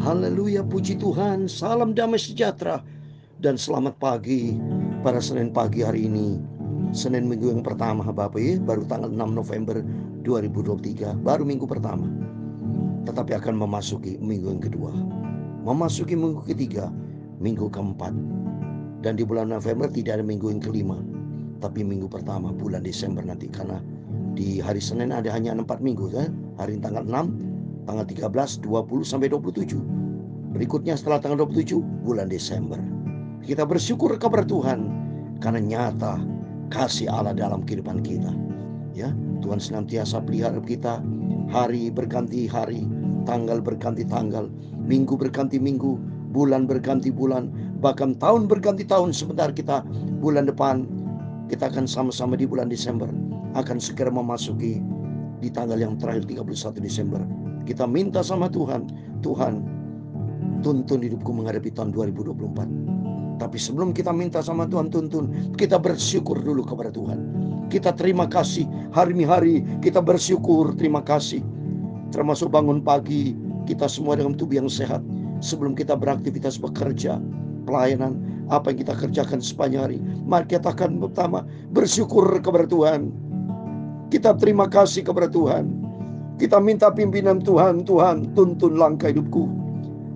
Haleluya, puji Tuhan. Salam damai sejahtera dan selamat pagi pada Senin pagi hari ini. Senin minggu yang pertama Bapak ya, baru tanggal 6 November 2023, baru minggu pertama. Tetapi akan memasuki minggu yang kedua, memasuki minggu ketiga, minggu keempat. Dan di bulan November tidak ada minggu yang kelima, tapi minggu pertama bulan Desember nanti. Karena di hari Senin ada hanya 4 minggu kan? Hari tanggal 6, tanggal 13, 20 sampai 27. Berikutnya setelah tanggal 27 bulan Desember. Kita bersyukur kepada Tuhan karena nyata kasih Allah dalam kehidupan kita. Ya, Tuhan senantiasa pelihara kita. Hari berganti hari, tanggal berganti tanggal, minggu berganti minggu, bulan berganti bulan, bahkan tahun berganti tahun. Sebentar kita bulan depan kita akan sama-sama di bulan Desember akan segera memasuki di tanggal yang terakhir 31 Desember. Kita minta sama Tuhan, Tuhan tuntun hidupku menghadapi tahun 2024. Tapi sebelum kita minta sama Tuhan tuntun, kita bersyukur dulu kepada Tuhan. Kita terima kasih hari-hari, kita bersyukur, terima kasih. Termasuk bangun pagi, kita semua dengan tubuh yang sehat. Sebelum kita beraktivitas bekerja, pelayanan, apa yang kita kerjakan sepanjang hari, mari kita akan pertama bersyukur kepada Tuhan. Kita terima kasih kepada Tuhan. Kita minta pimpinan Tuhan, Tuhan tuntun langkah hidupku.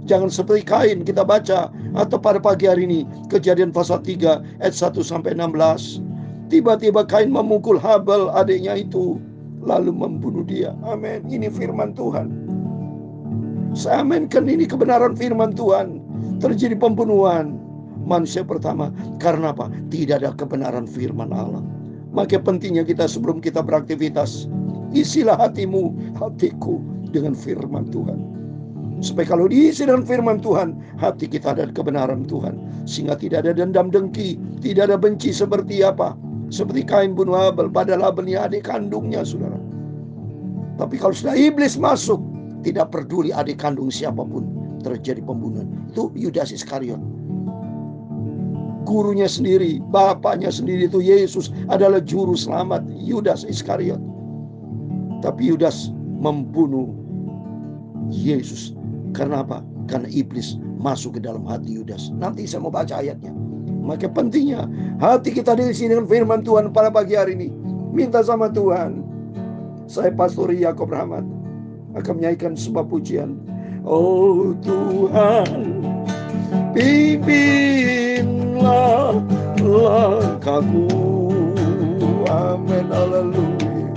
Jangan seperti Kain kita baca, atau pada pagi hari ini Kejadian pasal 3 ayat 1 sampai 16. Tiba-tiba Kain memukul Habel adiknya itu, lalu membunuh dia. Amin. Ini firman Tuhan. Saya aminkan ini kebenaran firman Tuhan. Terjadi pembunuhan manusia pertama. Karena apa? Tidak ada kebenaran firman Allah. Maka pentingnya kita sebelum kita beraktivitas, isilah hatimu, hatiku dengan firman Tuhan. Supaya kalau diisi dengan firman Tuhan, hati kita ada kebenaran Tuhan. Sehingga tidak ada dendam dengki, tidak ada benci seperti apa? Seperti Kain bunuh Habel, padahal Habel ini adik kandungnya, saudara. Tapi kalau sudah iblis masuk, tidak peduli adik kandung siapapun, terjadi pembunuhan. Itu Yudas Iskariot. Gurunya sendiri, bapaknya sendiri itu Yesus adalah juru selamat, Yudas Iskariot. Tapi Yudas membunuh Yesus. Karena apa? Karena iblis masuk ke dalam hati Yudas. Nanti saya mau baca ayatnya. Maka pentingnya hati kita diisi dengan firman Tuhan pada pagi hari ini. Minta sama Tuhan. Saya Pastor Yakob Rahmat akan menyanyikan sebuah pujian. Oh Tuhan, pimpinlah langkahku. Amin, haleluya.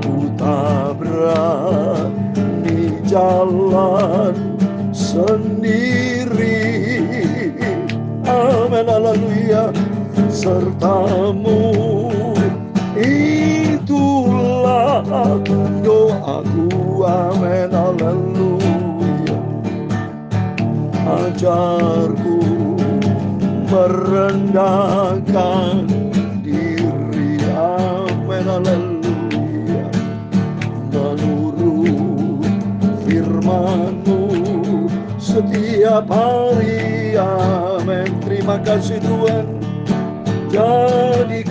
Ku tak berani jalan sendiri. Amin, haleluya. Sertamu itulah doaku. Amin, haleluya. Ajarku merendahkan diri. Amin, haleluya. Menurut firman-Mu setiap hari. Amin. Terima kasih Tuhan. Jadikan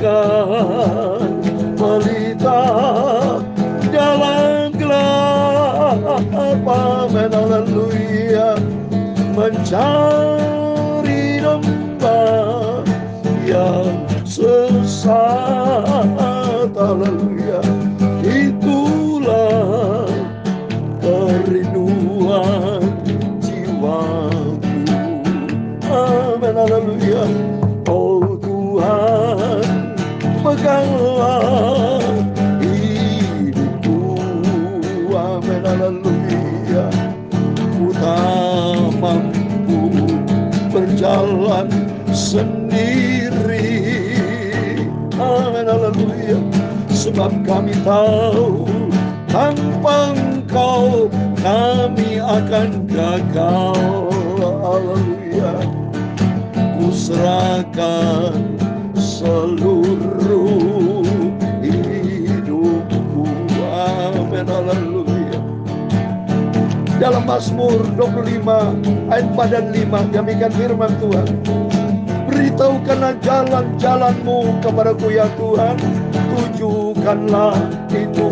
pelita dalam gelap. Amin, haleluya. Mencari domba yang sesat. Haleluya. Itulah kerinduan jiwaku. Amin, haleluya. Oh Tuhan, peganglah hidupku. Amin, haleluya. Ku tak mampu berjalan sendiri. Amin, haleluya. Sebab kami tahu tanpa Engkau kami akan gagal. Haleluya. Ku serahkan seluruh hidupku. Amin, haleluya. Dalam Mazmur 25 ayat 4 dan 5 demikian firman Tuhan. Beritahukanlah jalan-jalan-Mu kepadaku ya Tuhan. Tunjukkanlah itu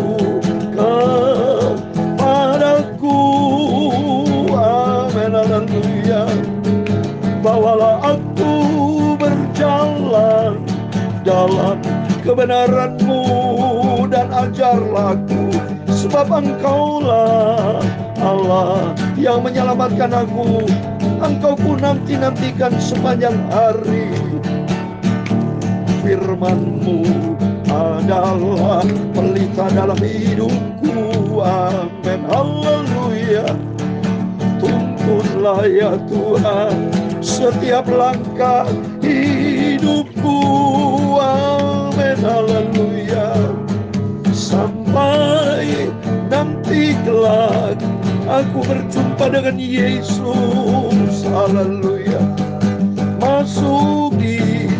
kepadaku. Amin. kebenaran-Mu dan ajarlah aku, sebab Engkaulah Allah yang menyelamatkan aku. Engkau ku nanti-nantikan sepanjang hari. Firman-Mu adalah pelita dalam hidupku. Amin, haleluya. Tuntunlah ya Tuhan setiap langkah hidupku. Amin, haleluya. Sampai nanti kelak aku berjumpa dengan Yesus, haleluya. Masuk di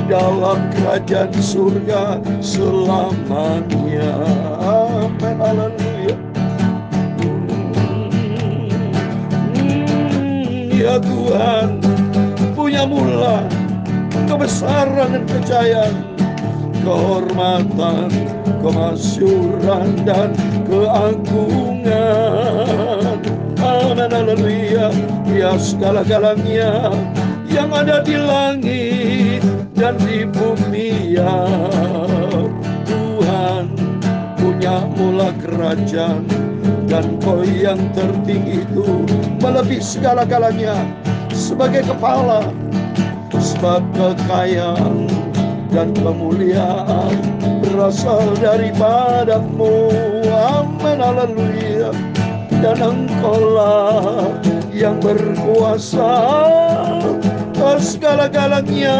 dalam kerajaan surga selamanya. Amin, haleluya. Ya Tuhan, punya mula kebesaran dan kejayaan, kehormatan, kemasyuran dan keagungan. Amin, haleluya. Ya segala-galanya yang ada di langit dan di bumi, ya Tuhan, punya mula kerajaan, dan Kau yang tertinggi itu melebihi segala-galanya. Sebagai kepala, sebab kekayaan dan kemuliaan berasal daripada-Mu. Amin, haleluya. Dan Engkaulah yang berkuasa atas segala-galanya.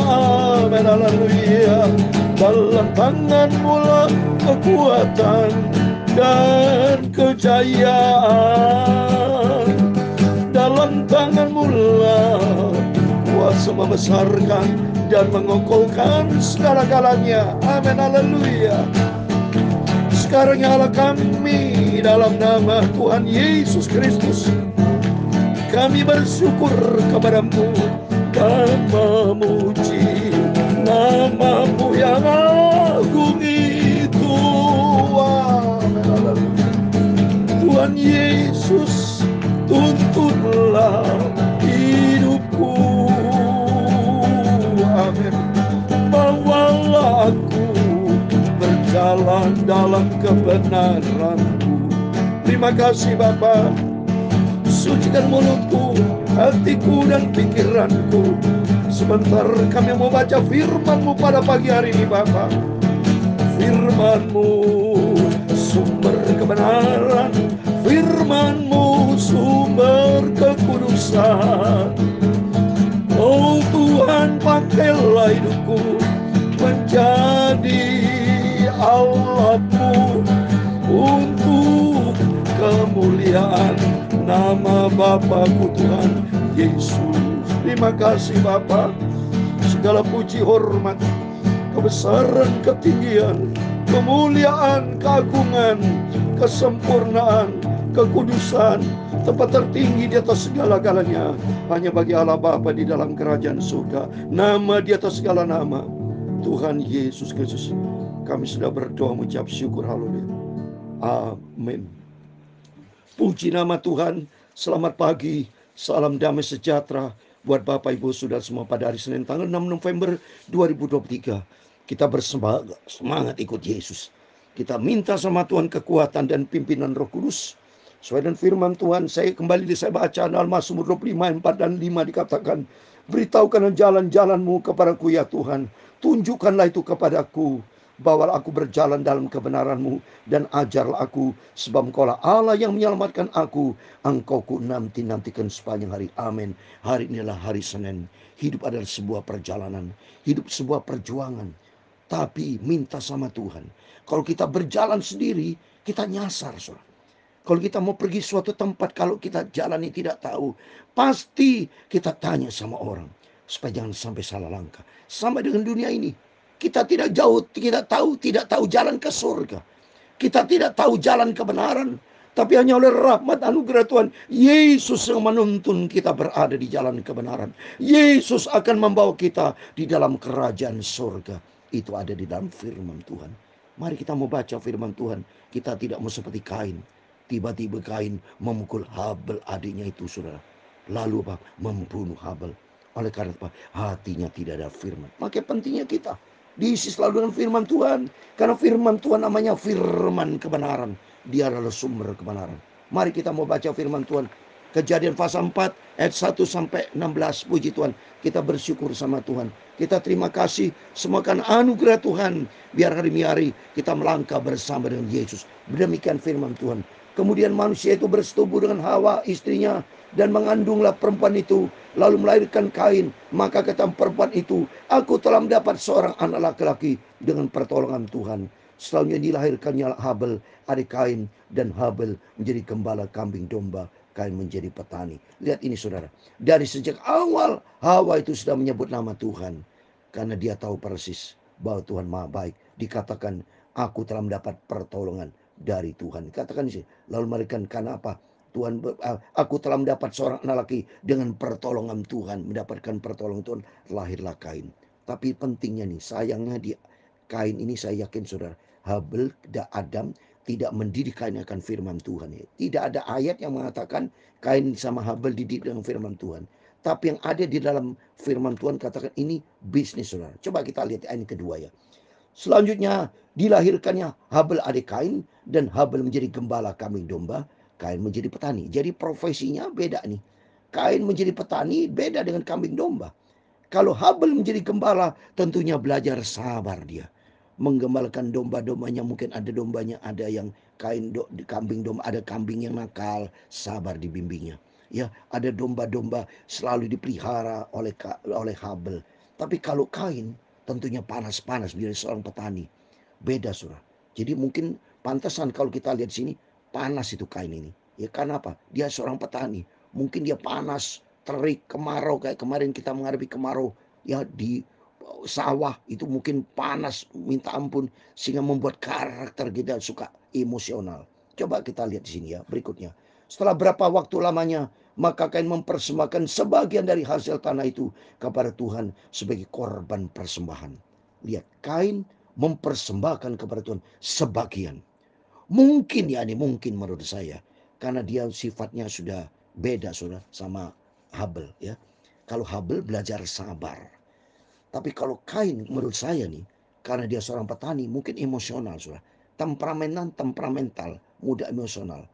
Amin, haleluya. Dalam tangan-Mu lah kekuatan dan kejayaan. Dalam tangan-Mu lah kuasa membesarkan dan mengokohkan segala-galanya. Amin, haleluya. Sekarang nyala kami dalam nama Tuhan Yesus Kristus, kami bersyukur kepada-Mu dan memuji nama-Mu yang agung itu. Amin, haleluya. Tuhan Yesus, tuntunlah hidupku. Amin. Bawalah aku berjalan dalam kebenaran-Mu. Terima kasih Bapa. Sucikan mulutku, hatiku dan pikiranku. Sebentar kami mau baca firman-Mu pada pagi hari ini Bapa. Firman-Mu sumber kebenaran, firman-Mu sumber kekudusan. Oh Tuhan, pakailah hidupku menjadi alat-Mu untuk kemuliaan nama Bapa-Ku Tuhan Yesus. Terima kasih Bapa. Segala puji, hormat, kebesaran, ketinggian, kemuliaan, keagungan, kesempurnaan, kekudusan, tempat tertinggi di atas segala-galanya hanya bagi Allah Bapa di dalam kerajaan surga. Nama di atas segala nama, Tuhan Yesus Kristus. Kami sudah berdoa mengucap syukur, haleluya. Amin. Puji nama Tuhan. Selamat pagi, salam damai sejahtera buat Bapak Ibu Saudara semua pada hari Senin tanggal 6 November 2023. Kita bersemangat ikut Yesus. Kita minta sama Tuhan kekuatan dan pimpinan Roh Kudus. Sesuai dengan firman Tuhan, saya baca dalam Mazmur 25, 4 dan 5 dikatakan, beritahukan jalan-jalan-Mu kepadaku ya Tuhan. Tunjukkanlah itu kepadaku. Bawalah aku berjalan dalam kebenaran-Mu dan ajarlah aku, sebab Engkaulah Allah yang menyelamatkan aku. Engkau ku nanti-nantikan sepanjang hari. Amin. Hari inilah hari Senin. Hidup adalah sebuah perjalanan, hidup sebuah perjuangan. Tapi minta sama Tuhan. Kalau kita berjalan sendiri, kita nyasar, saudara. Kalau kita mau pergi suatu tempat, kalau kita jalani tidak tahu, pasti kita tanya sama orang, supaya jangan sampai salah langkah. Sama dengan dunia ini, kita tidak tahu jalan ke surga. Kita tidak tahu jalan kebenaran, tapi hanya oleh rahmat anugerah Tuhan Yesus yang menuntun kita berada di jalan kebenaran. Yesus akan membawa kita di dalam kerajaan surga. Itu ada di dalam firman Tuhan. Mari kita mau baca firman Tuhan. Kita tidak mau seperti Kain. Tiba-tiba Kain memukul Habel adiknya itu, saudara. Lalu apa? Membunuh Habel. Oleh karena apa? Hatinya tidak ada firman. Maka pentingnya kita Diisi selalu dengan firman Tuhan. Karena firman Tuhan namanya firman kebenaran. Dia adalah sumber kebenaran. Mari kita mau baca firman Tuhan. Kejadian pasal 4 ayat 1 sampai 16. Puji Tuhan. Kita bersyukur sama Tuhan. Kita terima kasih semakan anugerah Tuhan. Biar hari-hari kita melangkah bersama dengan Yesus. Demikian firman Tuhan. Kemudian manusia itu bersetubuh dengan Hawa istrinya, dan mengandunglah perempuan itu, lalu melahirkan Kain. Maka kata perempuan itu, aku telah mendapat seorang anak laki-laki dengan pertolongan Tuhan. Selanjutnya dilahirkannya Habel, adik Kain, dan Habel menjadi gembala kambing domba, Kain menjadi petani. Lihat ini saudara, dari sejak awal Hawa itu sudah menyebut nama Tuhan, karena dia tahu persis bahwa Tuhan Maha Baik. Dikatakan, aku telah mendapat pertolongan dari Tuhan. Katakan sih, lalu melahirkan karena apa? Tuhan, aku telah mendapat seorang anak laki dengan pertolongan Tuhan, mendapatkan pertolongan Tuhan, lahirlah Kain. Tapi pentingnya nih, sayangnya di Kain ini saya yakin saudara, Habel dan Adam tidak mendidik Kain akan firman Tuhan. Tidak ada ayat yang mengatakan Kain sama Habel dididik dengan firman Tuhan. Tapi yang ada di dalam firman Tuhan katakan ini bisnis saudara. Coba kita lihat ayat kedua ya. Selanjutnya dilahirkannya Habel adik Kain, dan Habel menjadi gembala kambing domba, Kain menjadi petani. Jadi profesinya beda nih. Kain menjadi petani beda dengan kambing domba. Kalau Habel menjadi gembala, tentunya belajar sabar dia. Menggembalakan domba-dombanya, mungkin ada dombanya, ada yang kambing domba, ada kambing yang nakal, sabar dibimbingnya. Ya, ada domba-domba selalu dipelihara oleh Habel. Tapi kalau Kain, tentunya panas-panas menjadi seorang petani. Beda surah. Jadi mungkin pantasan kalau kita lihat sini, panas itu Kain ini. Ya karena apa? Dia seorang petani. Mungkin dia panas, terik, kemarau, kayak kemarin kita menghadapi kemarau ya di sawah itu mungkin panas minta ampun, sehingga membuat karakter kita suka emosional. Coba kita lihat di sini ya berikutnya. Setelah berapa waktu lamanya, maka Kain mempersembahkan sebagian dari hasil tanah itu kepada Tuhan sebagai korban persembahan. Lihat, Kain mempersembahkan kepada Tuhan sebagian. Mungkin ya ini mungkin menurut saya, karena dia sifatnya sudah beda sudah sama Habel ya. Kalau Habel belajar sabar. Tapi kalau Kain menurut saya nih, karena dia seorang petani, mungkin emosional sudah. Temperamental, mudah emosional.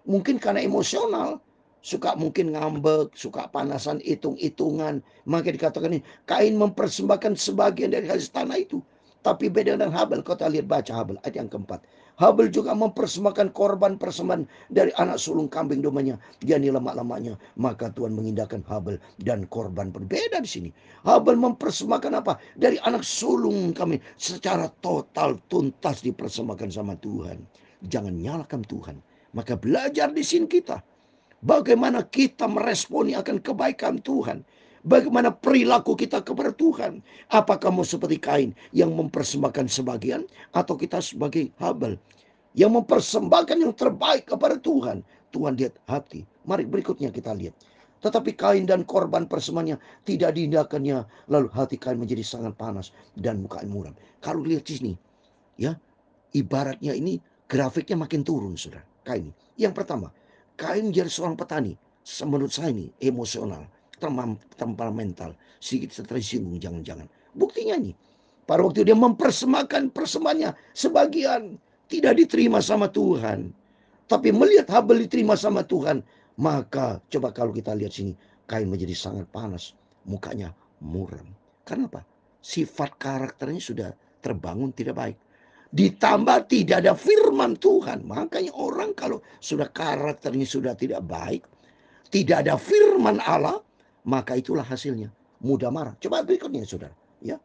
Mungkin karena emosional, suka mungkin ngambek, suka panasan, hitung-hitungan. Maka dikatakan ini, Kain mempersembahkan sebagian dari hasil tanah itu. Tapi beda dengan Habel. Kau tak lihat baca Habel ayat yang keempat. Habel juga mempersembahkan korban persembahan dari anak sulung kambing dombanya, yakni lemak-lemaknya. Maka Tuhan mengindahkan Habel dan korban. Berbeda di sini. Habel mempersembahkan apa? Dari anak sulung kami. Secara total tuntas dipersembahkan sama Tuhan. Jangan nyalakan Tuhan. Maka belajar di sini kita. Bagaimana kita meresponi akan kebaikan Tuhan. Bagaimana perilaku kita kepada Tuhan. Apakah mau seperti Kain yang mempersembahkan sebagian, atau kita sebagai Habel yang mempersembahkan yang terbaik kepada Tuhan. Tuhan lihat hati. Mari berikutnya kita lihat. Tetapi Kain dan korban persembahannya tidak diindahkannya. Lalu hati Kain menjadi sangat panas dan mukanya muram. Kalau lihat di sini, ya, ibaratnya ini grafiknya makin turun, saudara. Kain. Yang pertama, Kain menjadi seorang petani. Menurut saya ini emosional, temperamental, sedikit tersinggung, jangan-jangan. Buktinya nih, pada waktu dia mempersembahkan persembahannya, sebagian tidak diterima sama Tuhan. Tapi melihat Habel diterima sama Tuhan, maka coba kalau kita lihat sini, Kain menjadi sangat panas, mukanya muram. Kenapa? Sifat karakternya sudah terbangun tidak baik. Ditambah tidak ada firman Tuhan. Makanya orang kalau sudah karakternya sudah tidak baik, tidak ada firman Allah, maka itulah hasilnya. Mudah marah. Coba berikutnya saudara. Ya,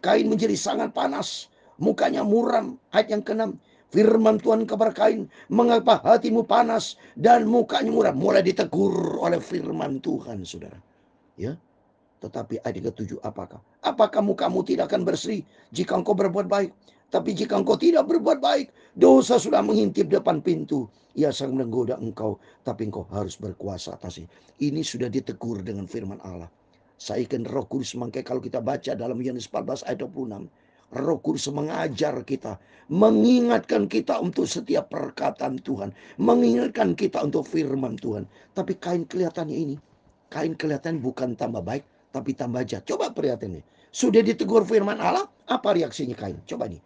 Kain menjadi sangat panas, mukanya muram. Ayat yang ke-6. Firman Tuhan kepada Kain, mengapa hatimu panas dan mukanya muram? Mulai ditegur oleh firman Tuhan, saudara. Ya, tetapi ayat ke-7, apakah? Apakah mukamu tidak akan berseri jika engkau berbuat baik? Tapi jika engkau tidak berbuat baik, dosa sudah mengintip depan pintu. Ia sedang menggoda engkau, tapi engkau harus berkuasa atasnya. Ini sudah ditegur dengan firman Allah. Saya ikan Roh Kudus, makanya kalau kita baca dalam Yohanes 14 ayat 26, Roh Kudus mengajar kita, mengingatkan kita untuk setiap perkataan Tuhan, mengingatkan kita untuk firman Tuhan. Tapi Kain kelihatannya ini, Kain kelihatan bukan tambah baik, tapi tambah jahat. Coba perhatian nih. Sudah ditegur firman Allah, apa reaksinya Kain? Coba nih.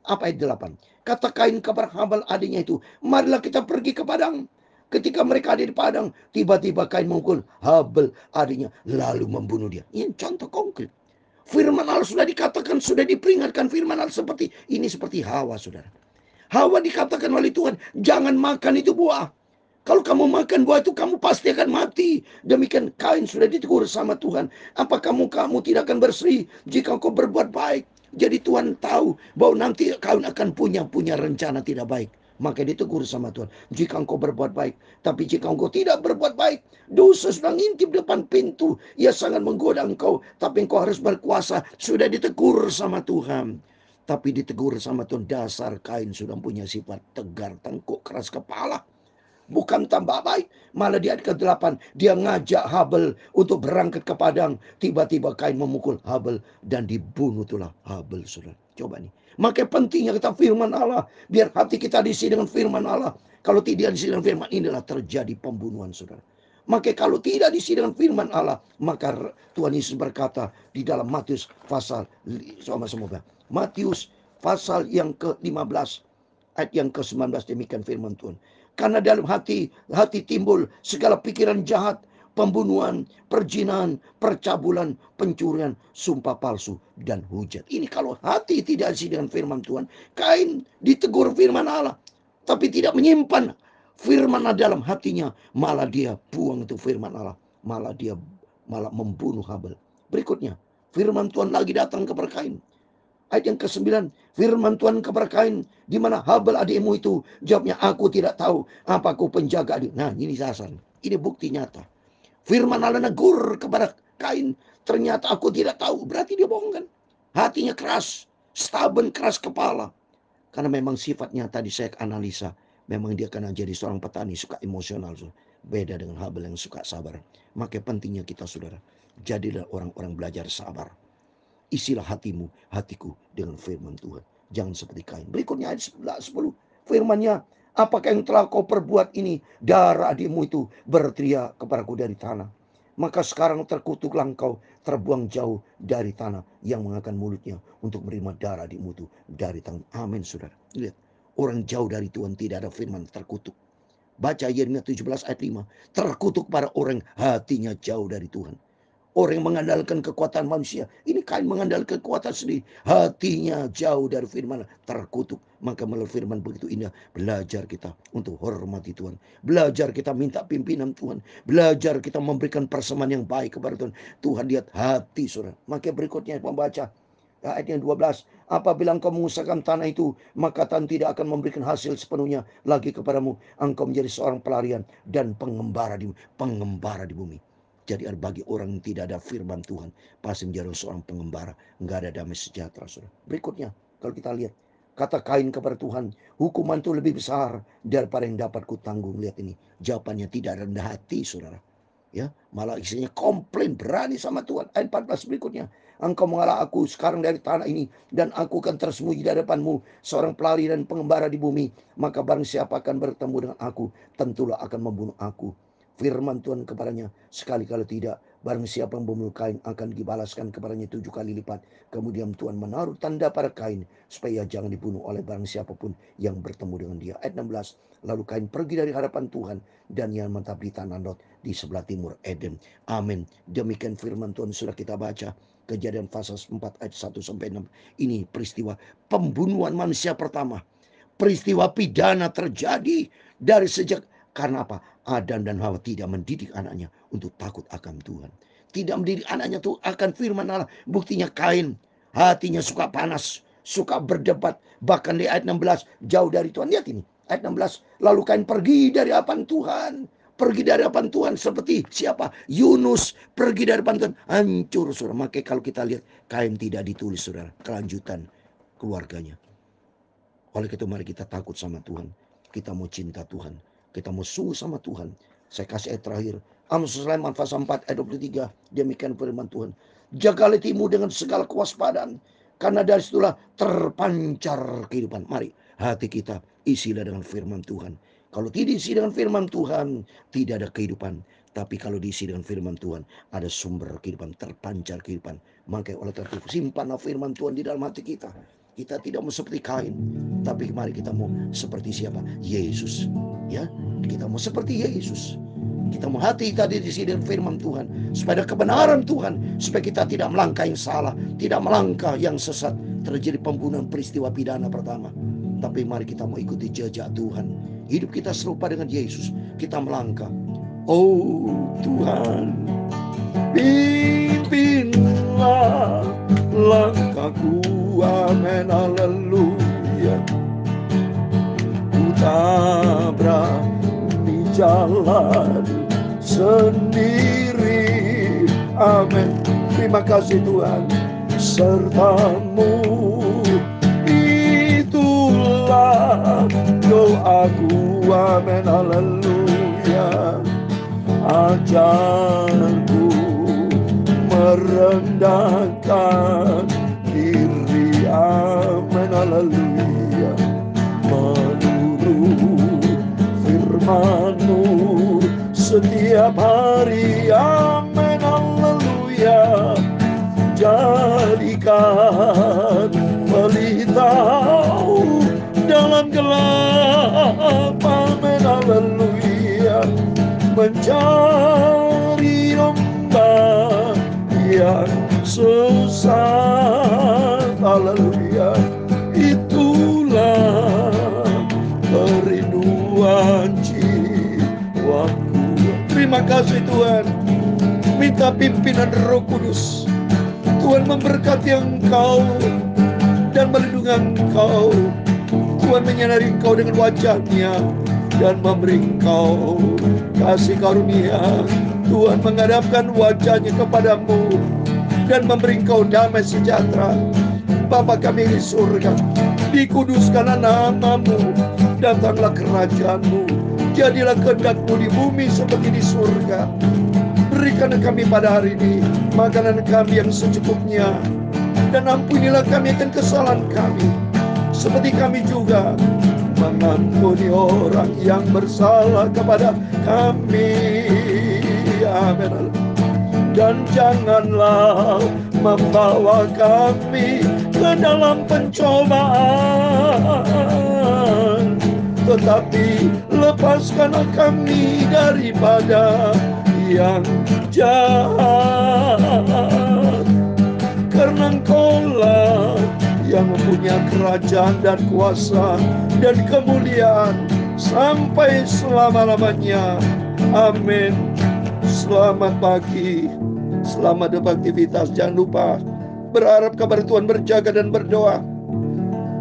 Apa ayat 8? Kata Kain kepada Habel adiknya itu, marilah kita pergi ke padang. Ketika mereka ada di padang, tiba-tiba Kain memukul Habel adiknya, lalu membunuh dia. Ini contoh konkret. Firman Allah sudah dikatakan, sudah diperingatkan firman Allah seperti ini, seperti Hawa, saudara. Hawa dikatakan oleh Tuhan, jangan makan itu buah. Kalau kamu makan buah itu, kamu pasti akan mati. Demikian Kain sudah ditegur sama Tuhan. Apa kamu tidak akan bersih jika kau berbuat baik? Jadi Tuhan tahu bahwa nanti kau akan punya rencana tidak baik. Maka ditegur sama Tuhan. Jika engkau berbuat baik. Tapi jika engkau tidak berbuat baik, dosa sudah ngintip depan pintu. Ia sangat menggoda engkau. Tapi engkau harus berkuasa. Sudah ditegur sama Tuhan. Tapi ditegur sama Tuhan, dasar Kain sudah punya sifat tegar, tengkuk, keras kepala. Bukan tambah baik, malah di ayat ke-8 dia ngajak Habel untuk berangkat ke padang. Tiba-tiba Kain memukul Habel dan dibunuh itulah Habel, saudara. Coba nih. Maka pentingnya kita firman Allah, biar hati kita diisi dengan firman Allah. Kalau tidak diisi dengan firman, inilah terjadi pembunuhan, saudara. Maka kalau tidak diisi dengan firman Allah, maka Tuhan Yesus berkata di dalam Matius pasal, semoga Matius pasal yang ke-15 ayat yang ke-19, demikian firman Tuhan. Karena dalam hati timbul segala pikiran jahat, pembunuhan, perjinahan, percabulan, pencurian, sumpah palsu, dan hujat. Ini kalau hati tidak diisi dengan firman Tuhan. Kain ditegur firman Allah, tapi tidak menyimpan firman Allah dalam hatinya. Malah dia buang itu firman Allah. Malah dia membunuh Habel. Berikutnya, firman Tuhan lagi datang kepada Kain. Ayat yang ke-9, firman Tuhan kepada Kain, di mana Habel adikmu itu? Jawabnya, aku tidak tahu, apa aku penjaga adik. Nah, ini dasar. Ini bukti nyata. Firman Allah negur kepada Kain, ternyata aku tidak tahu. Berarti dia bohong kan? Hatinya keras, stubborn, keras kepala. Karena memang sifatnya tadi saya analisa, memang dia karena jadi seorang petani, suka emosional. Beda dengan Habel yang suka sabar. Maka pentingnya kita, saudara, jadilah orang-orang belajar sabar. Isilah hatimu, hatiku dengan firman Tuhan. Jangan seperti Kain. Berikutnya ayat 10. Firmannya, apakah yang telah kau perbuat ini? Darah adikmu itu berteriak kepadaku dari tanah. Maka sekarang terkutuklah engkau, terbuang jauh dari tanah yang mengakan mulutnya untuk menerima darah adikmu itu dari tangan. Amin, saudara. Lihat, orang jauh dari Tuhan tidak ada firman terkutuk. Baca Yeremia 17 ayat 5. Terkutuk para orang hatinya jauh dari Tuhan. Orang yang mengandalkan kekuatan manusia. Ini Kain mengandalkan kekuatan sendiri. Hatinya jauh dari firman, terkutuk. Maka melalui firman begitu indah. Belajar kita untuk hormati Tuhan. Belajar kita minta pimpinan Tuhan. Belajar kita memberikan persembahan yang baik kepada Tuhan. Tuhan lihat hati, saudara. Maka berikutnya membaca ayat yang 12. Apabila engkau mengusahakan tanah itu, maka tanah tidak akan memberikan hasil sepenuhnya lagi kepadamu. Engkau menjadi seorang pelarian dan pengembara di bumi. Jadi bagi orang yang tidak ada firman Tuhan, pasti menjadi seorang pengembara, nggak ada damai sejahtera, saudara. Berikutnya, kalau kita lihat, kata Kain kepada Tuhan, hukuman itu lebih besar daripada yang dapat kutanggung. Lihat ini, jawabannya tidak rendah hati, saudara. Ya, malah isinya komplain, berani sama Tuhan. Ayat 14 berikutnya, engkau mengalah aku sekarang dari tanah ini, dan aku akan tersembunyi di hadapanmu, seorang pelari dan pengembara di bumi. Maka barang siapa akan bertemu dengan aku, tentulah akan membunuh aku. Firman Tuhan kepadanya, sekali-kali tidak, barang siapa yang membunuh Kain akan dibalaskan kepadanya 7 kali lipat. Kemudian Tuhan menaruh tanda pada Kain, supaya jangan dibunuh oleh barang siapapun yang bertemu dengan dia. Ayat 16, lalu Kain pergi dari hadapan Tuhan, dan ia menetap di tanah Nod di sebelah timur Eden. Amin. Demikian firman Tuhan sudah kita baca. Kejadian pasal 4 ayat 1-6. Ini peristiwa pembunuhan manusia pertama. Peristiwa pidana terjadi dari sejak, karena apa? Adam dan Hawa tidak mendidik anaknya untuk takut akan Tuhan. Tidak mendidik anaknya tuh akan firman Allah. Buktinya Kain, hatinya suka panas, suka berdebat. Bahkan di ayat 16, jauh dari Tuhan. Lihat ini, ayat 16. Lalu Kain pergi dari hadapan Tuhan. Pergi dari hadapan Tuhan seperti siapa? Yunus pergi dari hadapan Tuhan. Hancur, saudara. Makanya kalau kita lihat, Kain tidak ditulis, saudara, kelanjutan keluarganya. Oleh itu mari kita takut sama Tuhan. Kita mau cinta Tuhan. Kita mau sungguh sama Tuhan. Saya kasih ayat terakhir. Amsal Sulaiman pasal 4 ayat 23. Demikian firman Tuhan. Jagalah hatimu dengan segala kewaspadaan. Karena dari situlah terpancar kehidupan. Mari hati kita isilah dengan firman Tuhan. Kalau tidak isi dengan firman Tuhan, tidak ada kehidupan. Tapi kalau diisi dengan firman Tuhan, ada sumber kehidupan, terpancar kehidupan. Maka oleh karena itu, simpanlah firman Tuhan di dalam hati kita. Kita tidak mau seperti Kain, tapi mari kita mau seperti siapa? Yesus. Ya, kita mau seperti Yesus. Kita mau hati tadi diisi dengan firman Tuhan, supaya ada kebenaran Tuhan, supaya kita tidak melangkah yang salah, tidak melangkah yang sesat, terjadi pembunuhan peristiwa pidana pertama. Tapi mari kita mau ikuti jejak Tuhan. Hidup kita serupa dengan Yesus. Kita melangkah. Oh Tuhan, pimpinlah langkahku, amin, haleluya. Ku tabrak di jalan sendiri, amin. Terima kasih Tuhan, sertamu itulah doaku, amin, haleluya. Ajarku merendahkan diri, amin, haleluya. Menurut firman-Mu setiap hari, amin, haleluya. Jadikan pelita dalam gelap, amin, haleluya. Mencari domba yang sesat, haleluya. Itulah kerinduan jiwaku. Terima kasih Tuhan. Minta pimpinan Roh Kudus. Tuhan memberkati engkau dan melindungi engkau. Tuhan menyinari engkau dengan wajah-Nya dan memberi engkau kasih karunia. Tuhan menghadapkan wajah-Nya kepadamu dan memberi engkau damai sejahtera. Bapa kami di surga, dikuduskanlah nama-Mu, datanglah kerajaan-Mu, jadilah kehendak-Mu di bumi seperti di surga. Berikanlah kami pada hari ini makanan kami yang secukupnya, dan ampunilah kami akan kesalahan kami, seperti kami juga mengampuni orang yang bersalah kepada kami, amin. Dan janganlah membawa kami ke dalam pencobaan, tetapi lepaskanlah kami daripada yang jahat. Karena Engkau-lah yang mempunyai kerajaan dan kuasa dan kemuliaan sampai selama-lamanya, amin. Selamat pagi, selamat beraktivitas. Jangan lupa berharap kabar Tuhan, berjaga dan berdoa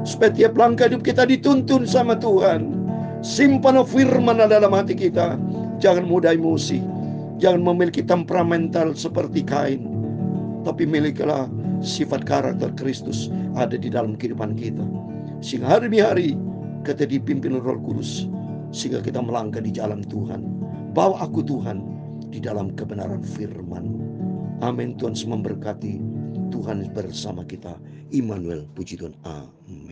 supaya tiap langkah hidup kita dituntun sama Tuhan. Simpan firman dalam hati kita. Jangan mudah emosi, jangan memiliki temperamental seperti Kain, tapi milikilah sifat karakter Kristus ada di dalam kehidupan kita, sehingga hari demi hari kita dipimpin Roh Kudus, sehingga kita melangkah di jalan Tuhan. Bawa aku Tuhan di dalam kebenaran firman-Mu. Amin. Tuhan memberkati. Tuhan bersama kita. Immanuel, puji Tuhan. Amin.